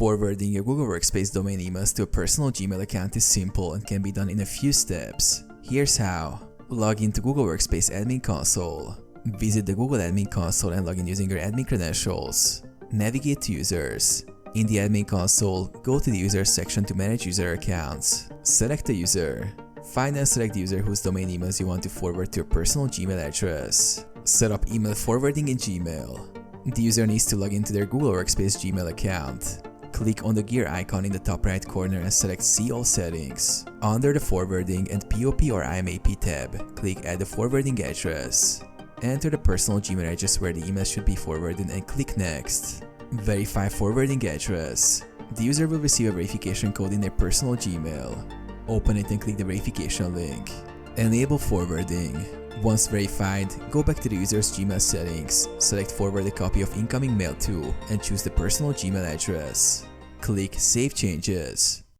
Forwarding your Google Workspace domain emails to a personal Gmail account is simple and can be done in a few steps. Here's how. Log into Google Workspace Admin Console. Visit the Google Admin Console and log in using your admin credentials. Navigate to Users. In the Admin Console, go to the Users section to manage user accounts. Select a user. Find and select the user whose domain emails you want to forward to your personal Gmail address. Set up email forwarding in Gmail. The user needs to log into their Google Workspace Gmail account. Click on the gear icon in the top right corner and select See All Settings. Under the Forwarding and POP or IMAP tab, click Add the forwarding address. Enter the personal Gmail address where the email should be forwarded and click Next. Verify forwarding address. The user will receive a verification code in their personal Gmail. Open it and click the verification link. Enable forwarding. Once verified, go back to the user's Gmail settings, select Forward a copy of incoming mail to, and choose the personal Gmail address. Click Save Changes.